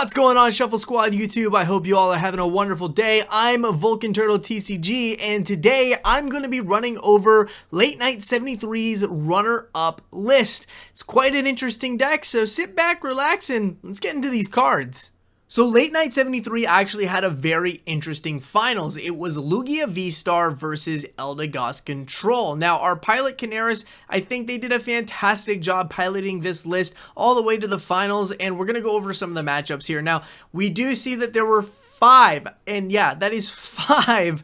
What's going on, Shuffle Squad YouTube? I hope you all are having a wonderful day. I'm Vulcan Turtle TCG, and today I'm going to be running over Late Night 73's runner-up list. It's quite an interesting deck, so sit back, relax, and let's get into these cards. So Late Night 73 actually had a very interesting finals. It was Lugia VSTAR versus Eldegoss Control. Now our pilot Canaris, I think they did a fantastic job piloting this list all the way to the finals, and we're going to go over some of the matchups here. Now we do see that there were 5, and yeah, that is 5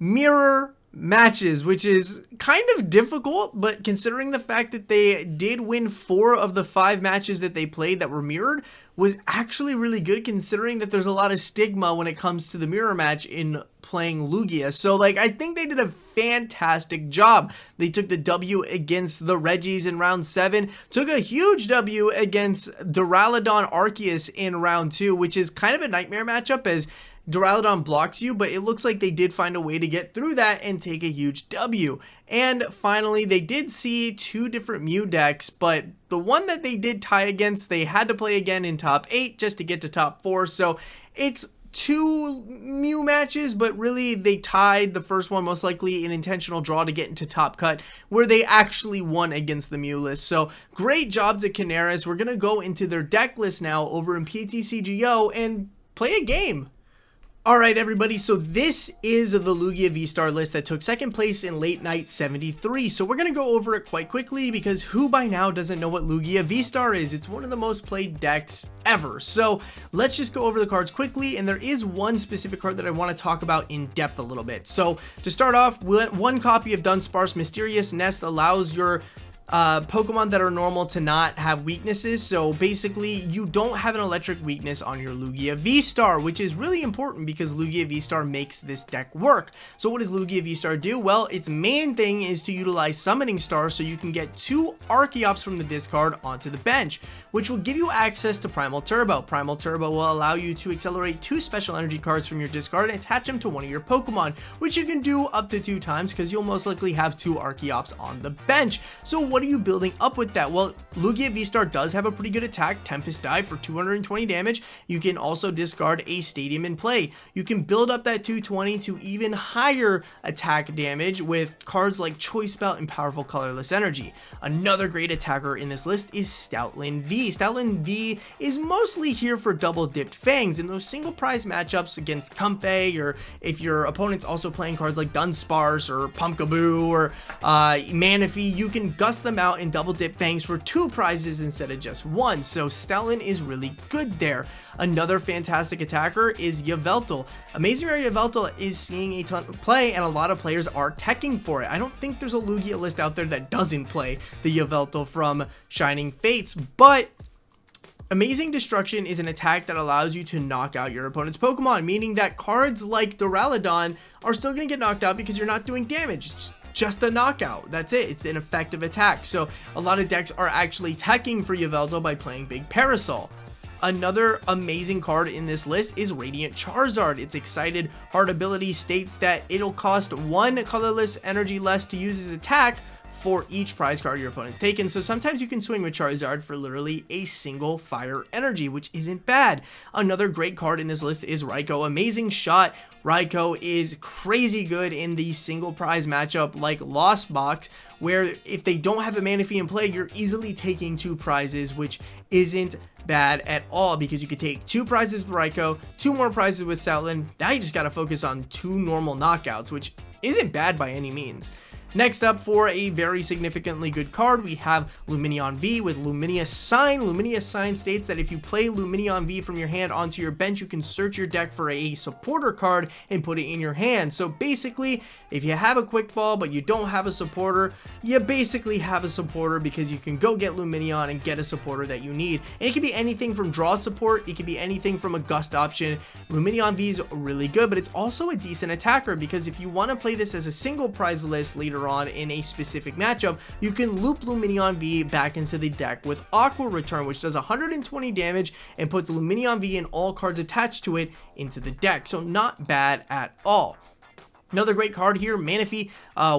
mirror matches, which is kind of difficult, but considering the fact that they did win 4 of the 5 matches that they played that were mirrored, was actually really good, considering that there's a lot of stigma when it comes to the mirror match in playing Lugia. So like, I think they did a fantastic job. They took the W against the Regis in round 7, took a huge W against Duraludon Arceus in round 2, which is kind of a nightmare matchup as Duraludon blocks you, but it looks like they did find a way to get through that and take a huge W. And finally, they did see 2 different Mew decks, but the one that they did tie against, they had to play again in top 8 just to get to top 4. So it's 2 Mew matches, but really they tied the first one, most likely an intentional draw to get into top cut, where they actually won against the Mew list. So great job to Canaris. We're going to go into their deck list now over in PTCGO and play a game. Alright everybody, so this is the Lugia VSTAR list that took second place in Late Night 73. So we're going to go over it quite quickly because who by now doesn't know what Lugia VSTAR is? It's one of the most played decks ever. So let's just go over the cards quickly, and there is one specific card that I want to talk about in depth a little bit. So to start off, one copy of Dunsparce Mysterious Nest allows your Pokemon that are normal to not have weaknesses. So basically you don't have an electric weakness on your Lugia VSTAR, which is really important because Lugia VSTAR makes this deck work. So what does Lugia VSTAR do? Well, its main thing is to utilize Summoning Stars so you can get 2 Archeops from the discard onto the bench, which will give you access to Primal Turbo. Primal Turbo will allow you to accelerate 2 special energy cards from your discard and attach them to one of your Pokemon, which you can do up to 2 times because you'll most likely have 2 Archeops on the bench. So what are you building up with that? Well, Lugia VSTAR does have a pretty good attack, Tempest Dive for 220 damage. You can also discard a Stadium in play. You can build up that 220 to even higher attack damage with cards like Choice Belt and powerful Colorless Energy. Another great attacker in this list is Stoutland V. Stoutland V is mostly here for double dipped fangs in those single prize matchups against Comfey, or if your opponent's also playing cards like Dunsparce or Pumpkaboo or Manaphy, you can gust them out and double dip fangs for 2 prizes instead of just 1. So Stoutland is really good there. Another fantastic attacker is Yveltal. Amazing Rare Yveltal is seeing a ton of play, and a lot of players are teching for it. I don't think there's a Lugia list out there that doesn't play the Yveltal from Shining Fates, but Amazing Destruction is an attack that allows you to knock out your opponent's Pokemon, meaning that cards like Duraludon are still going to get knocked out because you're not doing damage. It's just a knockout. That's it. It's an effective attack. So a lot of decks are actually teching for Yveltal by playing Big Parasol. Another amazing card in this list is Radiant Charizard. Its excited heart ability states that it'll cost 1 colorless energy less to use its attack for each prize card your opponent's taken. So sometimes you can swing with Charizard for literally a single fire energy, which isn't bad. Another great card in this list is Raikou. Amazing Shot. Raikou is crazy good in the single prize matchup like Lost Box, where if they don't have a Manaphy in play, you're easily taking 2 prizes, which isn't bad at all because you could take 2 prizes with Raikou, 2 more prizes with Stoutland. Now you just got to focus on 2 normal knockouts, which isn't bad by any means. Next up, for a very significantly good card, we have Lumineon V with Lumineous Sign. Lumineous Sign states that if you play Lumineon V from your hand onto your bench, you can search your deck for a supporter card and put it in your hand. So basically, if you have a quick ball but you don't have a supporter, you basically have a supporter because you can go get Lumineon and get a supporter that you need. And it can be anything from draw support, it can be anything from a gust option. Lumineon V is really good, but it's also a decent attacker because if you want to play this as a single prize list later on in a specific matchup, you can loop Lumineon V back into the deck with Aqua Return, which does 120 damage and puts Lumineon V and all cards attached to it into the deck. So not bad at all. Another great card here, Manaphy.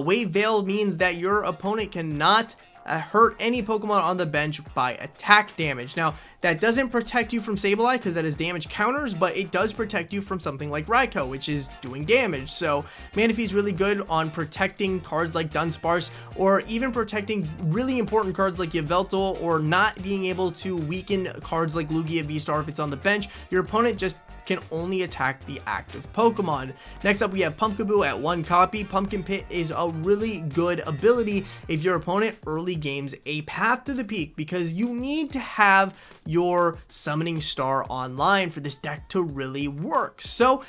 Wave Veil means that your opponent cannot hurt any Pokemon on the bench by attack damage. Now, that doesn't protect you from Sableye because that is damage counters, but it does protect you from something like Raikou, which is doing damage. So Manaphy is really good on protecting cards like Dunsparce, or even protecting really important cards like Yveltal, or not being able to weaken cards like Lugia V STAR if it's on the bench. Your opponent just can only attack the active Pokemon. Next up, we have Pumpkaboo at 1 copy. Pumpkin Pit is a really good ability if your opponent early games a Path to the Peak, because you need to have your Summoning Star online for this deck to really work. So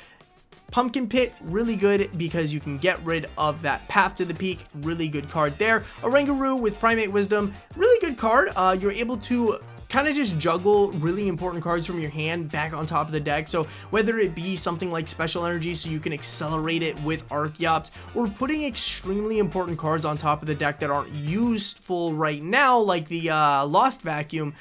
Pumpkin Pit, really good because you can get rid of that Path to the Peak. Really good card there. Oranguru with Primate Wisdom, really good card. You're able to kind of just juggle really important cards from your hand back on top of the deck. So whether it be something like Special Energy so you can accelerate it with Archeops, or putting extremely important cards on top of the deck that aren't useful right now, like the Lost Vacuum,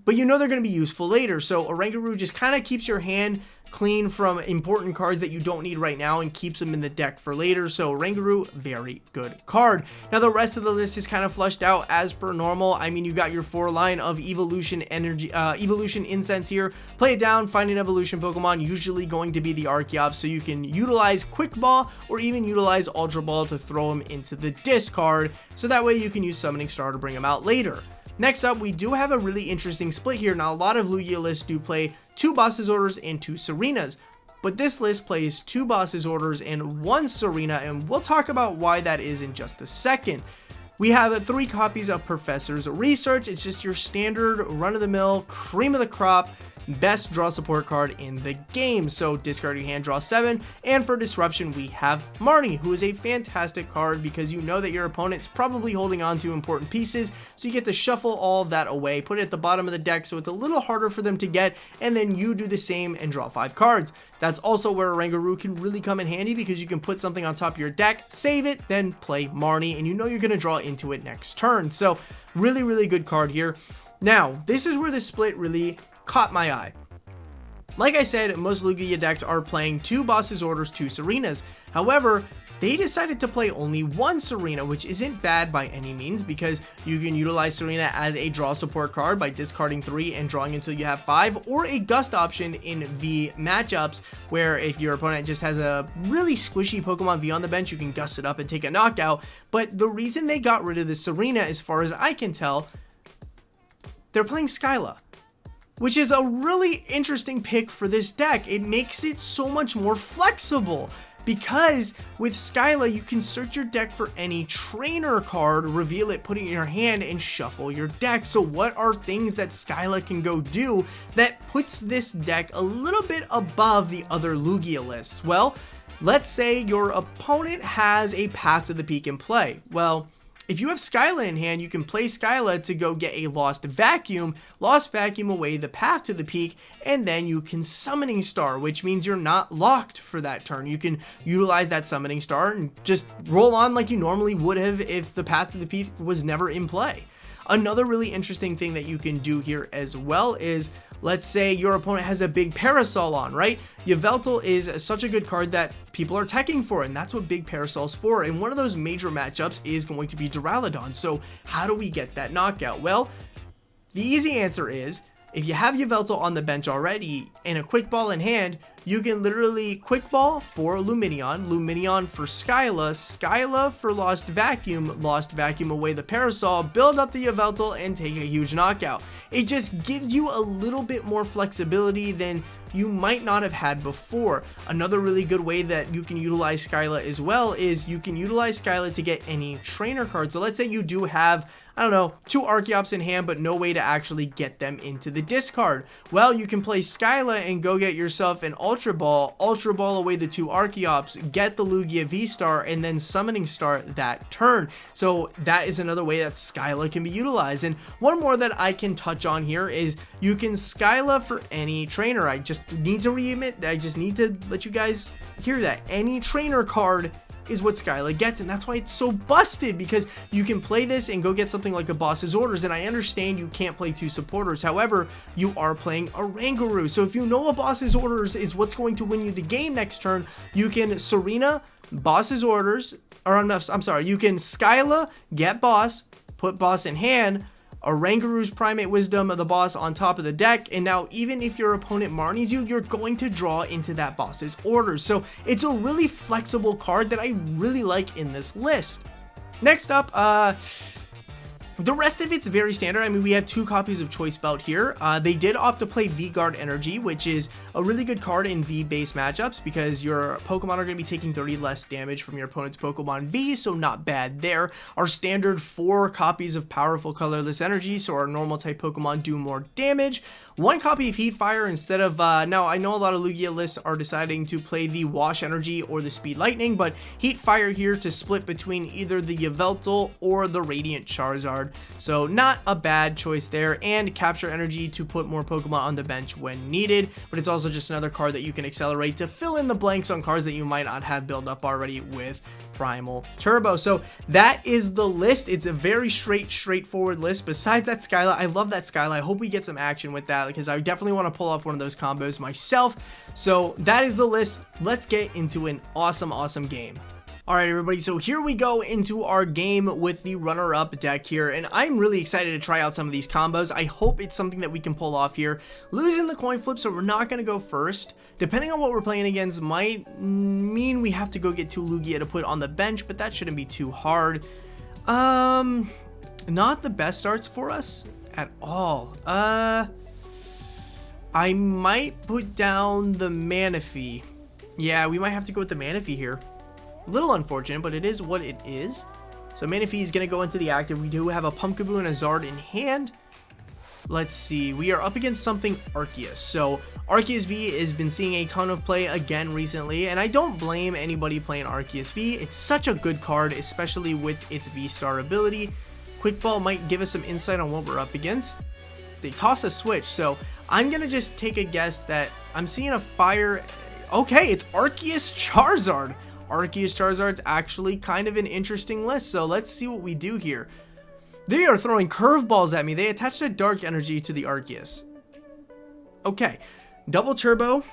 but you know they're going to be useful later. So Oranguru just kind of keeps your hand clean from important cards that you don't need right now and keeps them in the deck for later. So Oranguru, very good card. Now the rest of the list is kind of flushed out as per normal. I mean, you got your 4 line of Evolution Incense here. Play it down, find an evolution Pokemon, usually going to be the Archeops, so you can utilize Quick Ball or even utilize Ultra Ball to throw them into the discard, so that way you can use Summoning Star to bring them out later. Next up, we do have a really interesting split here. Now, a lot of Lugia lists do play 2 Boss's Orders and 2 Serenas, but this list plays 2 Boss's Orders and 1 Serena, and we'll talk about why that is in just a second. We have 3 copies of Professor's Research. It's just your standard run-of-the-mill, cream of the crop, best draw support card in the game. So discard your hand, draw 7, and for Disruption we have Marnie, who is a fantastic card because you know that your opponent's probably holding on to important pieces, so you get to shuffle all of that away, put it at the bottom of the deck so it's a little harder for them to get, and then you do the same and draw 5 cards. That's also where Oranguru can really come in handy, because you can put something on top of your deck, save it, then play Marnie, and you know you're going to draw into it next turn. So really good card here. Now, this is where the split really caught my eye. Like I said, most Lugia decks are playing 2 Boss's Orders, 2 Serenas. However, they decided to play only 1 Serena, which isn't bad by any means, because you can utilize Serena as a draw support card by discarding 3 and drawing until you have 5, or a gust option in V matchups, where if your opponent just has a really squishy Pokemon V on the bench, you can gust it up and take a knockout. But the reason they got rid of the Serena, as far as I can tell, they're playing Skyla, which is a really interesting pick for this deck. It makes it so much more flexible, because with Skyla you can search your deck for any trainer card, reveal it, put it in your hand, and shuffle your deck. So what are things that Skyla can go do that puts this deck a little bit above the other Lugia lists? Well, let's say your opponent has a Path to the Peak in play. Well, if you have Skyla in hand, you can play Skyla to go get a Lost Vacuum away the Path to the Peak, and then you can Summoning Star, which means you're not locked for that turn. You can utilize that Summoning Star and just roll on like you normally would have if the Path to the Peak was never in play. Another really interesting thing that you can do here as well is, let's say your opponent has a big Parasol on, right? Yveltal is such a good card that people are teching for, and that's what big Parasol's for. And one of those major matchups is going to be Duraludon. So how do we get that knockout? Well, the easy answer is, if you have Yveltal on the bench already and a Quick Ball in hand, you can literally Quick Ball for Lumineon, Lumineon for Skyla, Skyla for Lost Vacuum away the Parasol, build up the Yveltal, and take a huge knockout. It just gives you a little bit more flexibility than you might not have had before. Another really good way that you can utilize Skyla as well is you can utilize Skyla to get any trainer cards. So let's say you do have, I don't know, 2 Archeops in hand, but no way to actually get them into the discard. Well, you can play Skyla and go get yourself an Ultra Ball away the 2 Archeops, get the Lugia V STAR, and then Summoning Star that turn. So that is another way that Skyla can be utilized. And one more that I can touch on here is you can Skyla for any trainer. I just need to readmit that I just need to let you guys hear that. Any trainer card is what Skyla gets, and that's why it's so busted, because you can play this and go get something like a Boss's Orders, and I understand you can't play 2 supporters. However, you are playing Oranguru, so if you know a Boss's Orders is what's going to win you the game next turn, you can Serena, Boss's Orders, or I'm sorry, you can Skyla, get Boss, put boss in hand, Oranguru's Primate Wisdom of the boss on top of the deck, and now even if your opponent Marnies you, you're going to draw into that boss's orders. So it's a really flexible card that I really like in this list. Next up, the rest of it's very standard. I mean, we have 2 copies of Choice Belt here. They did opt to play V-Guard Energy, which is a really good card in V-based matchups because your Pokemon are going to be taking 30 less damage from your opponent's Pokemon V, so not bad there. Our standard 4 copies of powerful colorless energy, so our normal type Pokemon do more damage. 1 copy of Heat Fire instead of, now I know a lot of Lugia lists are deciding to play the Wash Energy or the Speed Lightning, but Heat Fire here to split between either the Yveltal or the Radiant Charizard. So not a bad choice there, and Capture Energy to put more Pokemon on the bench when needed, but it's also just another card that you can accelerate to fill in the blanks on cards that you might not have built up already with Primal Turbo. So that is the list. It's a very straightforward list. Besides that Skyla, I love that Skyla. I hope we get some action with that because I definitely want to pull off one of those combos myself. So that is the list. Let's get into an awesome game. Alright everybody, so here we go into our game with the runner-up deck here, and I'm really excited to try out some of these combos. I hope it's something that we can pull off here. Losing the coin flip, so we're not going to go first. Depending on what we're playing against might mean we have to go get 2 Lugia to put on the bench, but that shouldn't be too hard. Not the best starts for us at all. I might put down the Manaphy. Yeah, we might have to go with the Manaphy here. A little unfortunate, but it is what it is. So Manaphy is going to go into the active. We do have a Pumpkaboo and a Zard in hand. Let's see. We are up against something Arceus. So Arceus V has been seeing a ton of play again recently, and I don't blame anybody playing Arceus V. It's such a good card, especially with its V-Star ability. Quick Ball might give us some insight on what we're up against. They toss a switch, so I'm going to just take a guess that I'm seeing a fire. Okay, it's Arceus Charizard. Arceus Charizard's actually kind of an interesting list, so let's see what we do here. They are throwing curveballs at me. They attached a Dark Energy to the Arceus. Okay, double turbo,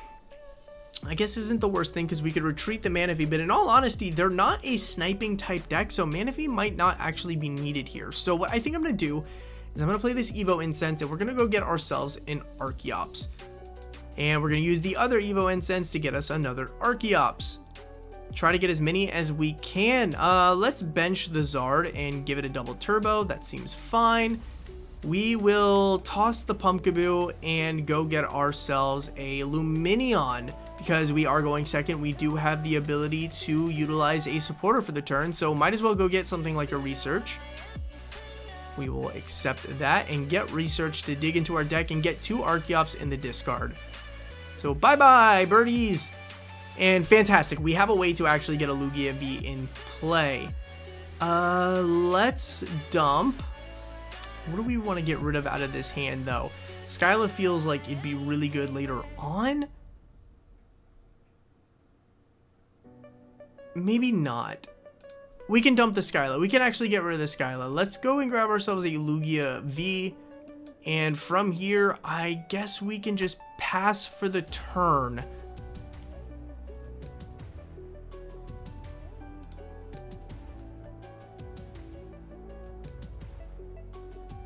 I guess isn't the worst thing because we could retreat the Manaphy, but in all honesty, they're not a sniping type deck, so Manaphy might not actually be needed here. So what I think I'm going to do is I'm going to play this Evo Incense, and we're going to go get ourselves an Archeops. And we're going to use the other Evo Incense to get us another Archeops. Try to get as many as we can. Let's bench the Zard and give it a double turbo. That seems fine. We will toss the Pumpkaboo and go get ourselves a Lumineon. Because we are going second, we do have the ability to utilize a supporter for the turn, so might as well go get something like a Research. We will accept that and get Research to dig into our deck and get 2 Archeops in the discard. So bye-bye, birdies! And fantastic, we have a way to actually get a Lugia V in play. Let's dump. What do we want to get rid of out of this hand, though? Skyla feels like it'd be really good later on. Maybe not. We can dump the Skyla. We can actually get rid of the Skyla. Let's go and grab ourselves a Lugia V. And from here, I guess we can just pass for the turn.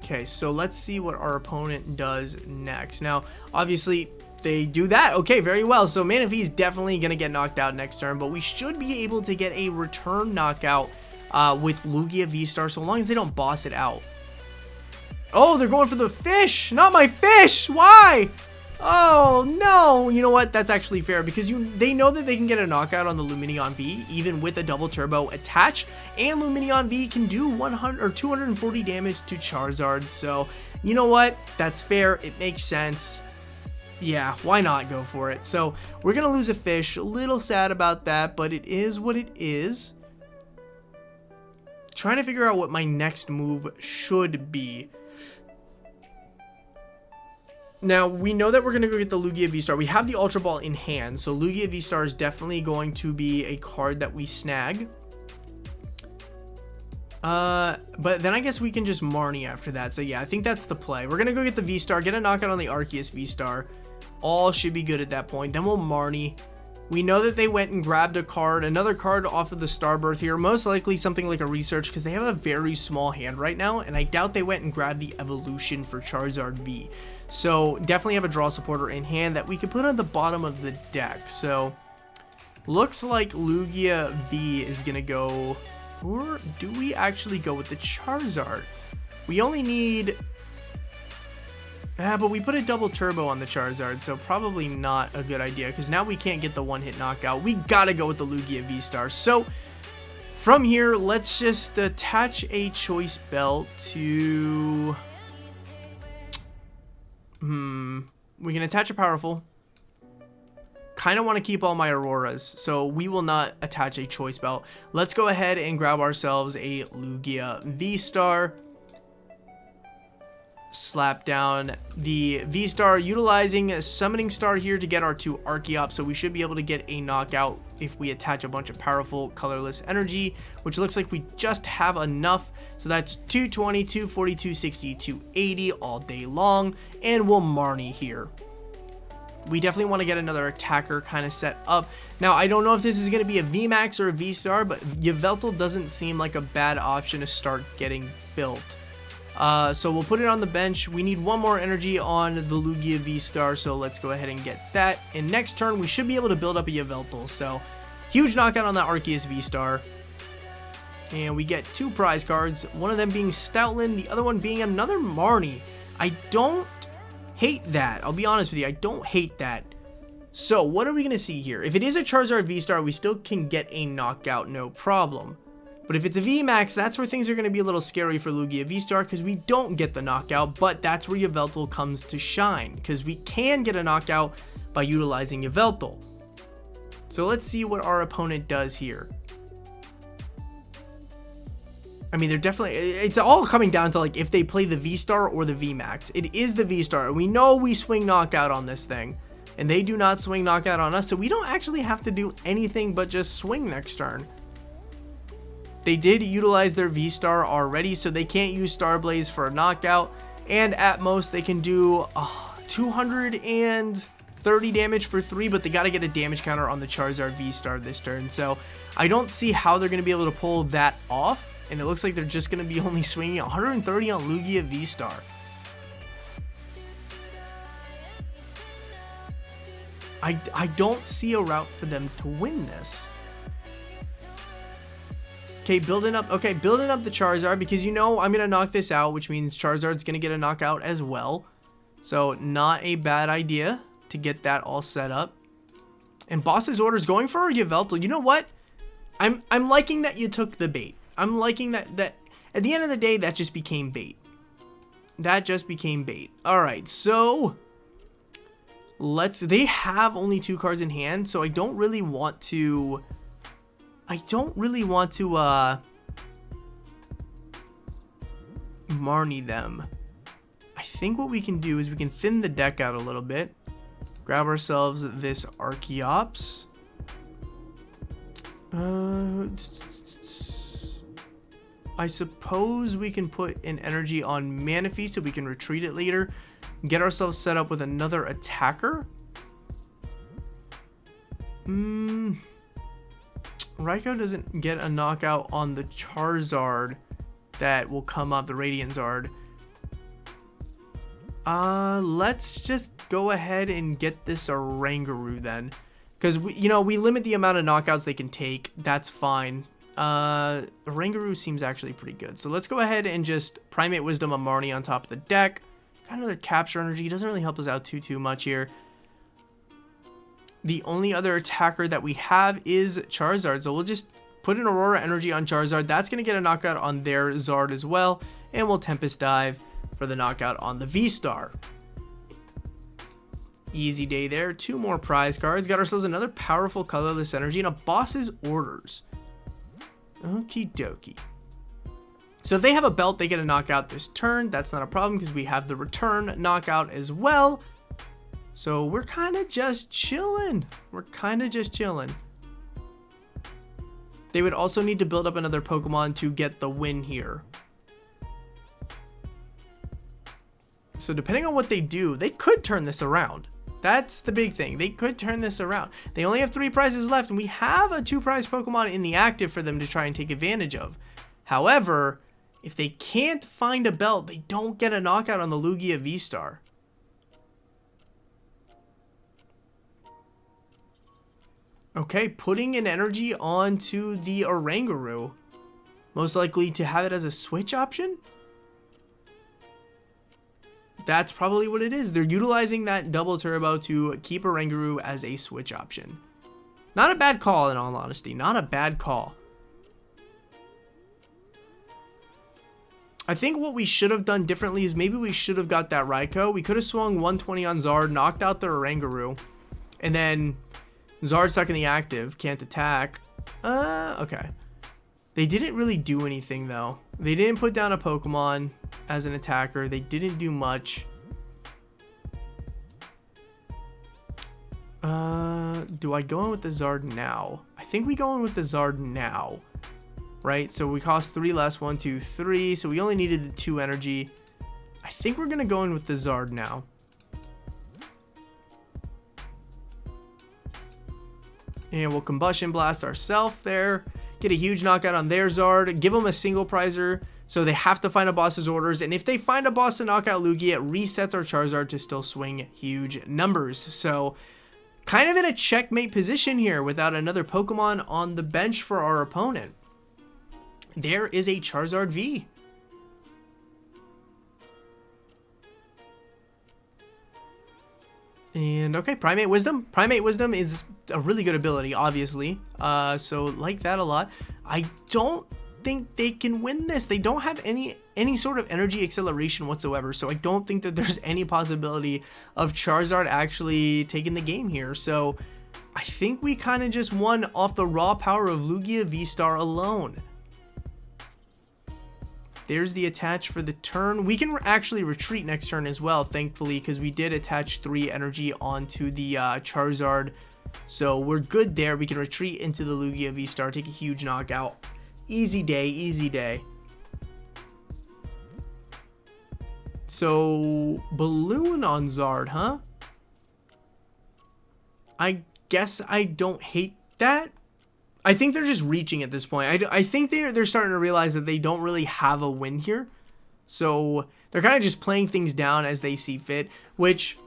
Okay, so let's see what our opponent does next. Now, obviously, they do that. Okay, very well. So Manaphy is definitely going to get knocked out next turn, but we should be able to get a return knockout with Lugia V-Star so long as they don't boss it out. Oh, they're going for the fish. Not my fish. Why? Oh, no. You know what? That's actually fair because they know that they can get a knockout on the Lumineon V even with a double turbo attached, and Lumineon V can do 100 or 240 damage to Charizard. So, you know what? That's fair. It makes sense. Yeah, why not go for it? So, we're going to lose a fish. A little sad about that, but it is what it is. Trying to figure out what my next move should be. Now, we know that we're going to go get the Lugia V-Star. We have the Ultra Ball in hand, so Lugia V-Star is definitely going to be a card that we snag. But then I guess we can just Marnie after that. So yeah, I think that's the play. We're going to go get the V-Star, get a knockout on the Arceus V-Star. All should be good at that point. Then we'll Marnie. We know that they went and grabbed a card, another card off of the Starbirth here, most likely something like a research because they have a very small hand right now, and I doubt they went and grabbed the Evolution for Charizard V. So definitely have a draw supporter in hand that we could put on the bottom of the deck. So looks like Lugia V is going to go, or do we actually go with the Charizard? We only need... but we put a double turbo on the Charizard, so probably not a good idea, because now we can't get the one-hit knockout. We gotta go with the Lugia V-Star. So, from here, let's just attach a Choice Belt to... We can attach a Powerful. Kind of want to keep all my Auroras, so we will not attach a Choice Belt. Let's go ahead and grab ourselves a Lugia V-Star. Slap down the V-Star, utilizing a Summoning Star here to get our 2 Archeops, so we should be able to get a knockout if we attach a bunch of powerful colorless energy, which looks like we just have enough. So that's 220, 240, 260, 280 all day long, and we'll Marnie here. We definitely want to get another attacker kind of set up. Now, I don't know if this is going to be a VMAX or a V-Star, but Yveltal doesn't seem like a bad option to start getting built. So we'll put it on the bench. We need one more energy on the Lugia V-Star, so let's go ahead and get that. And next turn, we should be able to build up a Yveltal. So, huge knockout on that Arceus V-Star. And we get 2 prize cards, one of them being Stoutland, the other one being another Marnie. I don't hate that. I'll be honest with you, I don't hate that. So, what are we going to see here? If it is a Charizard V-Star, we still can get a knockout, no problem. But if it's a VMAX, that's where things are going to be a little scary for Lugia V-Star, because we don't get the knockout, but that's where Yveltal comes to shine, because we can get a knockout by utilizing Yveltal. So let's see what our opponent does here. I mean, they're definitely, it's all coming down to like if they play the V-Star or the VMAX. It is the V-Star. We know we swing knockout on this thing, and they do not swing knockout on us, so we don't actually have to do anything but just swing next turn. They did utilize their V-Star already, so they can't use Star Blaze for a knockout. And at most, they can do 230 damage for 3, but they got to get a damage counter on the Charizard V-Star this turn. So I don't see how they're going to be able to pull that off. And it looks like they're just going to be only swinging 130 on Lugia V-Star. I don't see a route for them to win this. Okay, building up the Charizard, because you know I'm going to knock this out, which means Charizard's going to get a knockout as well. So not a bad idea to get that all set up. And Boss's Order's going for a Yveltal. You know what? I'm liking that you took the bait. I'm liking that at the end of the day, that just became bait. That just became bait. All right, so they have only 2 cards in hand, so I don't really want to Marnie them. I think what we can do is we can thin the deck out a little bit. Grab ourselves this Archeops. I suppose we can put an energy on Manaphy so we can retreat it later. Get ourselves set up with another attacker. Raikou doesn't get a knockout on the Charizard that will come up, the Radiant Zard. Let's just go ahead and get this Oranguru then. Because, we limit the amount of knockouts they can take. That's fine. Oranguru seems actually pretty good. So let's go ahead and just Primate Wisdom a Marnie on top of the deck. Got another Capture Energy. Doesn't really help us out too much here. The only other attacker that we have is Charizard, so we'll just put an Aurora Energy on Charizard. That's going to get a knockout on their Zard as well, and we'll Tempest Dive for the knockout on the V-Star. Easy day there. 2 more prize cards. Got ourselves another powerful colorless energy and a Boss's Orders. Okie dokie. So if they have a belt, they get a knockout this turn. That's not a problem because we have the return knockout as well. So we're kind of just chilling. They would also need to build up another Pokemon to get the win here. So depending on what they do, they could turn this around. That's the big thing. They could turn this around. They only have 3 prizes left, and we have a 2-prize Pokemon in the active for them to try and take advantage of. However, if they can't find a belt, they don't get a knockout on the Lugia V-Star. Okay, putting an energy onto the Oranguru. Most likely to have it as a switch option? That's probably what it is. They're utilizing that double turbo to keep Oranguru as a switch option. Not a bad call, in all honesty. Not a bad call. I think what we should have done differently is maybe we should have got that Raikou. We could have swung 120 on Zard, knocked out the Oranguru, and then Zard stuck in the active, can't attack. Okay. They didn't really do anything, though. They didn't put down a Pokemon as an attacker. They didn't do much. Do I go in with the Zard now? I think we go in with the Zard now. Right? So we cost 3 less. 1, 2, 3. So we only needed the 2 energy. I think we're going to go in with the Zard now. And we'll Combustion Blast ourselves there. Get a huge knockout on their Zard. Give them a single prizer. So they have to find a boss's orders. And if they find a boss to knock out Lugia, it resets our Charizard to still swing huge numbers. So kind of in a checkmate position here without another Pokemon on the bench for our opponent. There is a Charizard V. And okay, Primate Wisdom. Primate Wisdom is a really good ability, obviously. So like that a lot. I don't think they can win this. They don't have any sort of energy acceleration whatsoever. So I don't think that there's any possibility of Charizard actually taking the game here. So I think we kind of just won off the raw power of Lugia V-Star alone. There's the attach for the turn. We can actually retreat next turn as well, thankfully, because we did attach 3 energy onto the Charizard. So we're good there. We can retreat into the Lugia V-Star, take a huge knockout. Easy day, easy day. So, Balloon on Zard, huh? I guess I don't hate that. I think they're just reaching at this point. I think they're starting to realize that they don't really have a win here. So they're kind of just playing things down as they see fit, which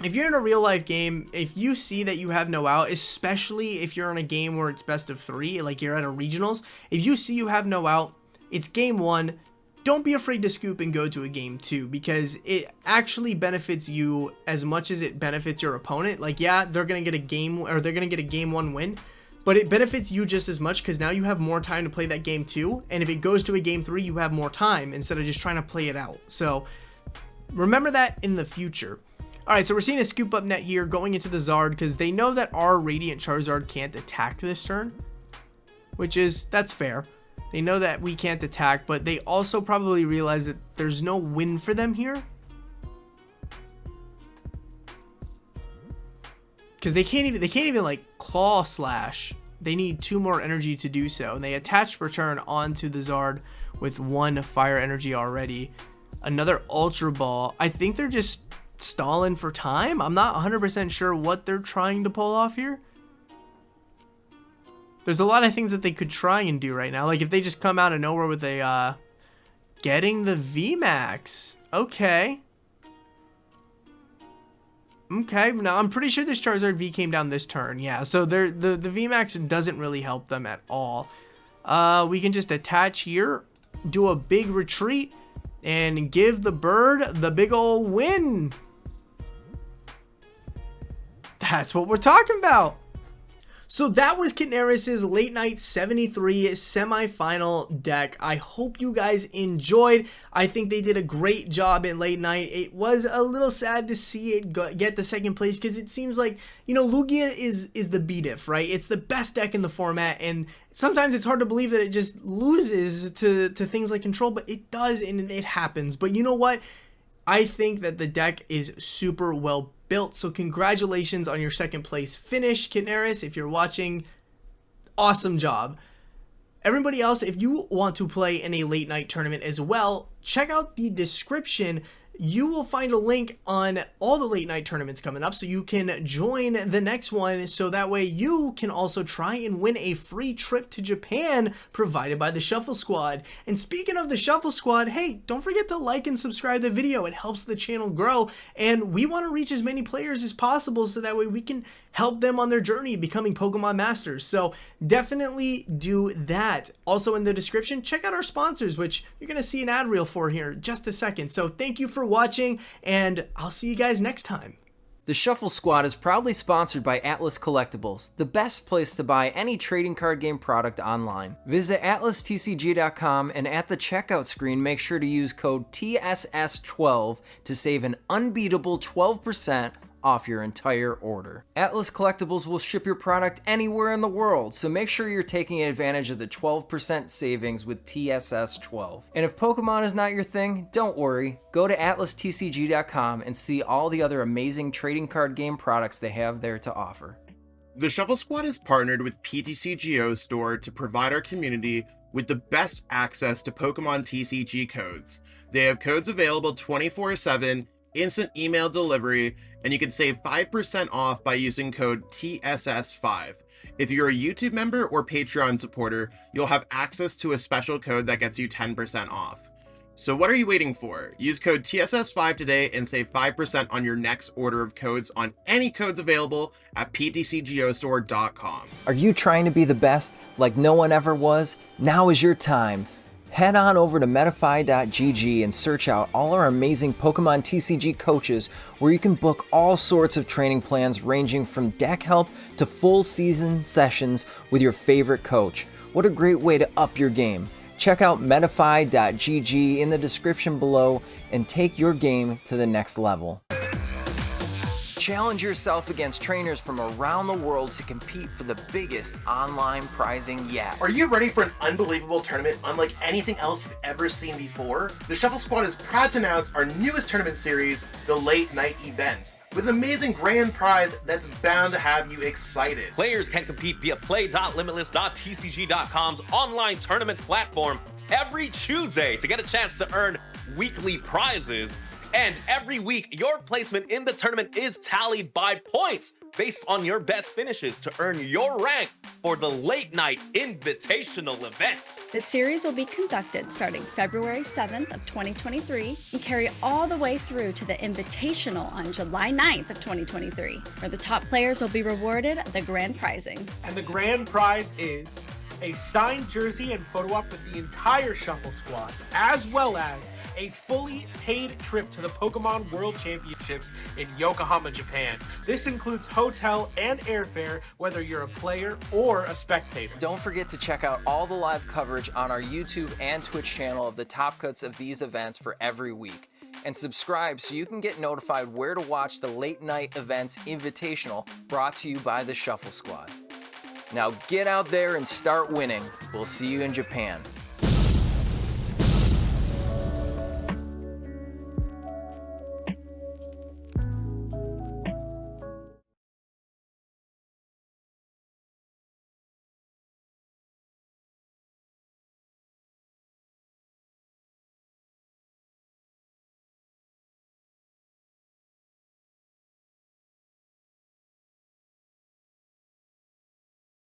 if you're in a real life game, if you see that you have no out, especially if you're in a game where it's best of 3, like you're at a regionals, if you see you have no out, it's game 1. Don't be afraid to scoop and go to a game 2 because it actually benefits you as much as it benefits your opponent. Like, yeah, they're going to get a game or they're going to get a game 1 win. But it benefits you just as much because now you have more time to play that game 2. And if it goes to a game 3, you have more time instead of just trying to play it out. So remember that in the future. All right, so we're seeing a scoop up net here going into the Zard because they know that our Radiant Charizard can't attack this turn, that's fair. They know that we can't attack, but they also probably realize that there's no win for them here. Because they can't even like claw slash. They need 2 more energy to do so. And they attach return onto the Zard with 1 fire energy already. Another Ultra Ball. I think they're just stalling for time. I'm not 100% sure what they're trying to pull off here. There's a lot of things that they could try and do right now. Like if they just come out of nowhere with a getting the VMAX. Okay. Okay, now I'm pretty sure this Charizard V came down this turn. Yeah, so the VMAX doesn't really help them at all. We can just attach here, do a big retreat, and give the bird the big ol' win. That's what we're talking about. So that was Kitnaris's Late Night 73 semifinal deck. I hope you guys enjoyed. I think they did a great job in Late Night. It was a little sad to see it get the second place because it seems like, you know, Lugia is the B-diff, right? It's the best deck in the format, and sometimes it's hard to believe that it just loses to things like Control, but it does, and it happens. But you know what? I think that the deck is super well built, so congratulations on your second place finish, Kitnaris. If you're watching, awesome job. Everybody else, if you want to play in a late night tournament as well, check out the description you will find a link on all the late night tournaments coming up so you can join the next one, so that way you can also try and win a free trip to Japan provided by the Shuffle Squad. And speaking of the Shuffle Squad, hey, don't forget to like and subscribe to the video. It helps the channel grow, and we want to reach as many players as possible so that way we can help them on their journey becoming Pokemon Masters. So definitely do that. Also in the description, check out our sponsors, which you're going to see an ad reel for here in just a second. So thank you for watching, and I'll see you guys next time. The Shuffle Squad is proudly sponsored by Atlas Collectibles, the best place to buy any trading card game product online. Visit atlastcg.com, and at the checkout screen, make sure to use code TSS12 to save an unbeatable 12% off your entire order. Atlas Collectibles will ship your product anywhere in the world, so make sure you're taking advantage of the 12% savings with TSS12. And if Pokemon is not your thing, don't worry. Go to atlastcg.com and see all the other amazing trading card game products they have there to offer. The Shuffle Squad is partnered with PTCGO Store to provide our community with the best access to Pokemon TCG codes. They have codes available 24/7, instant email delivery, and you can save 5% off by using code TSS5. If you're a YouTube member or Patreon supporter, you'll have access to a special code that gets you 10% off. So what are you waiting for? Use code TSS5 today and save 5% on your next order of codes on any codes available at ptcgostore.com. Are you trying to be the best like no one ever was? Now is your time. Head on over to metafy.gg and search out all our amazing Pokemon TCG coaches, where you can book all sorts of training plans ranging from deck help to full season sessions with your favorite coach. What a great way to up your game. Check out metafy.gg in the description below and take your game to the next level. Challenge yourself against trainers from around the world to compete for the biggest online prizing yet. Are you ready for an unbelievable tournament unlike anything else you've ever seen before? The Shuffle Squad is proud to announce our newest tournament series, the Late Night Event, with an amazing grand prize that's bound to have you excited. Players can compete via play.limitless.tcg.com's online tournament platform every Tuesday to get a chance to earn weekly prizes. And every week, your placement in the tournament is tallied by points based on your best finishes to earn your rank for the Late Night Invitational event. The series will be conducted starting February 7th of 2023 and carry all the way through to the Invitational on July 9th of 2023, where the top players will be rewarded the grand prizing. And the grand prize is a signed jersey and photo op with the entire Shuffle Squad, as well as a fully paid trip to the Pokemon World Championships in Yokohama, Japan. This includes hotel and airfare, whether you're a player or a spectator. Don't forget to check out all the live coverage on our YouTube and Twitch channel of the top cuts of these events for every week. And subscribe so you can get notified where to watch the Late Night Events Invitational, brought to you by the Shuffle Squad. Now get out there and start winning. We'll see you in Japan.